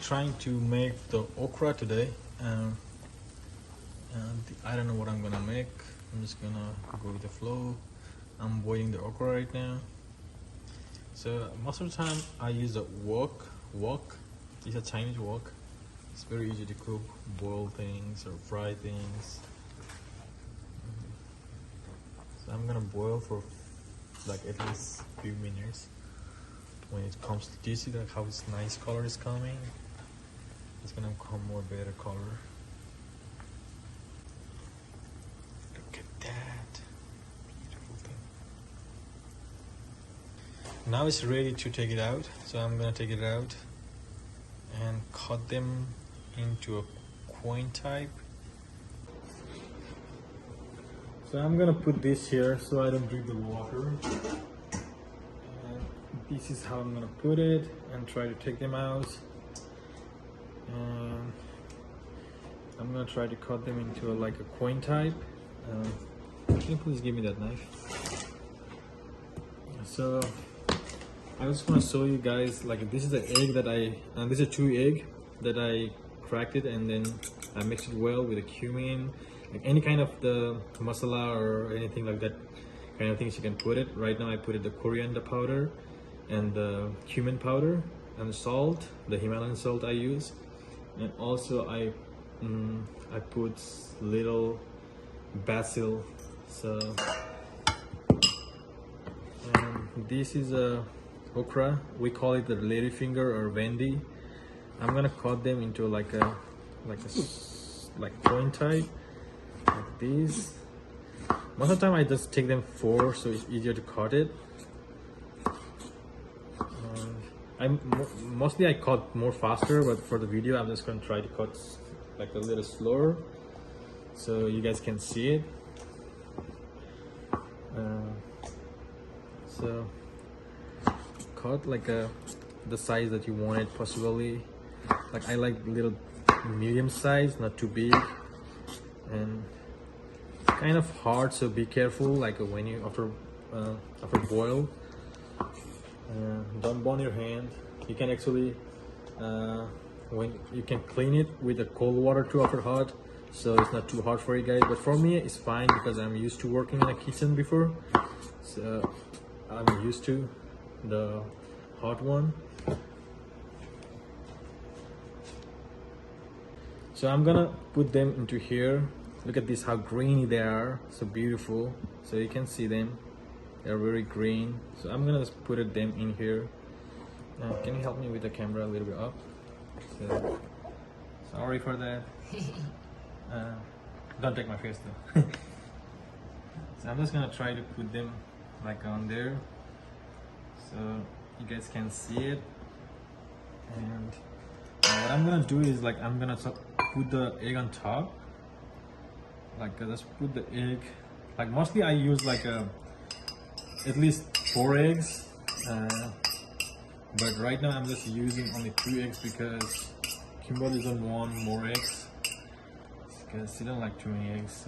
trying to make the okra today. I don't know what I'm gonna make. I'm just gonna go with the flow. I'm boiling the okra right now. So most of the time I use a wok. It's a Chinese wok. It's very easy to cook, boil things or fry things. So I'm gonna boil for like at least a few minutes. When it comes to this, like how it's nice color is coming, it's gonna come more better color. Look at that, beautiful thing. Now it's ready to take it out, so I'm gonna take it out and cut them into a coin type. So I'm gonna put this here so I don't drink the water. This is how I'm gonna put it and try to take them out. And I'm gonna try to cut them into like a coin type. Can you please give me that knife? So I just want to show you guys, like this is an egg that this is 2 eggs that I cracked it, and then I mixed it well with the cumin, like any kind of the masala or anything like that kind of things you can put it. Right now I put it the coriander powder and the cumin powder and the salt, the Himalayan salt I use, and also I put little basil. So this is a okra, we call it the lady finger or vendi. I'm gonna cut them into like coin type, like this. Most of the time I just take them 4 so it's easier to cut it. Mostly I cut more faster, but for the video I'm just gonna try to cut like a little slower so you guys can see it. So cut like the size that you want it, possibly. Like I like little medium size, not too big, and kind of hard, so be careful. Like when you after boil. Don't burn your hand. You can actually when you can clean it with the cold water too after hot, so it's not too hard for you guys. But for me it's fine because I'm used to working in a kitchen before, so I'm used to the hot one. So I'm gonna put them into here. Look at this, how greeny they are, so beautiful. So you can see them. They're very green, so I'm gonna just put them in here. Can you help me with the camera a little bit up? So, sorry for that. Don't take my face though. So I'm just gonna try to put them like on there, so you guys can see it. And what I'm gonna do is like I'm gonna put the egg on top. Like just put the egg. Like mostly I use like at least 4 eggs, but right now I'm just using only 2 eggs because Kimberly doesn't want more eggs because she don't like too many eggs.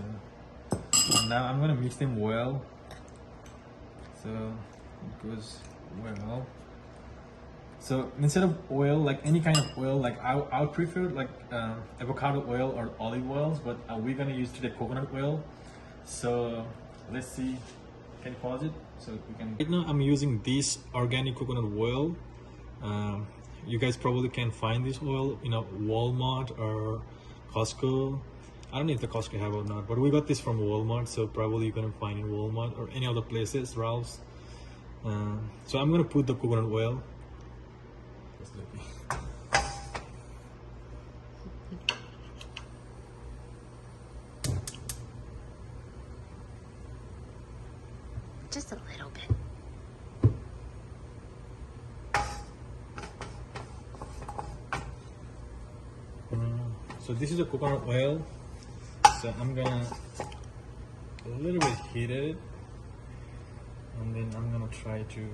So now I'm gonna mix them well, so it goes well. So instead of oil, like any kind of oil, like I would prefer like avocado oil or olive oils, but we're gonna use today coconut oil. So let's see. Can you pause it so we can? Right now I'm using this organic coconut oil. You guys probably can find this oil in a Walmart or Costco. I don't know if the Costco have or not, but we got this from Walmart, so probably you're gonna find in Walmart or any other places, Ralph's. So I'm gonna put the coconut oil. Just a little bit. So this is a coconut oil. So I'm gonna a little bit heat it, and then I'm gonna try to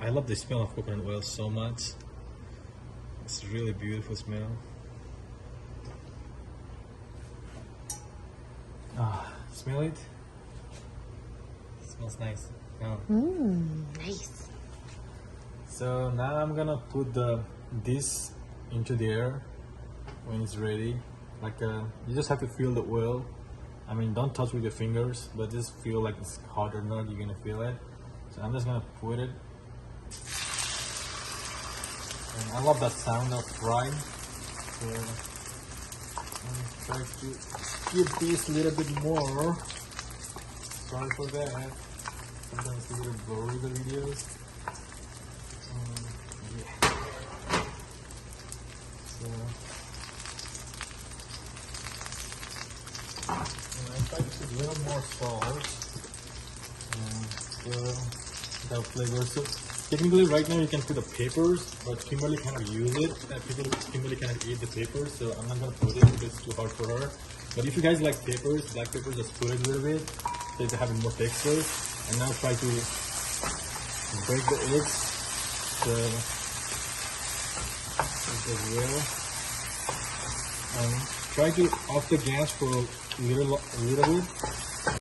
I love the smell of coconut oil so much. It's a really beautiful smell. smell it? It smells nice. Oh. Nice. So now I'm gonna put this into there when it's ready. Like you just have to feel the oil. I mean, don't touch with your fingers, but just feel like it's hot or not. You're gonna feel it. So I'm just gonna put it. And I love that sound of frying. So I'm trying to keep this a little bit more. Sorry for that. Sometimes it's a little blurry, the videos. Yeah. So, and I try to put a little more salt. The flavor. So technically right now you can put the peppers, but Kimberly cannot use it. Kimberly cannot eat the peppers, so I'm not gonna put it because it's too hard for her. But if you guys like peppers, black peppers, just put it a little bit so it's having more texture. And now try to break the eggs as well. And try to off the gas for a little bit.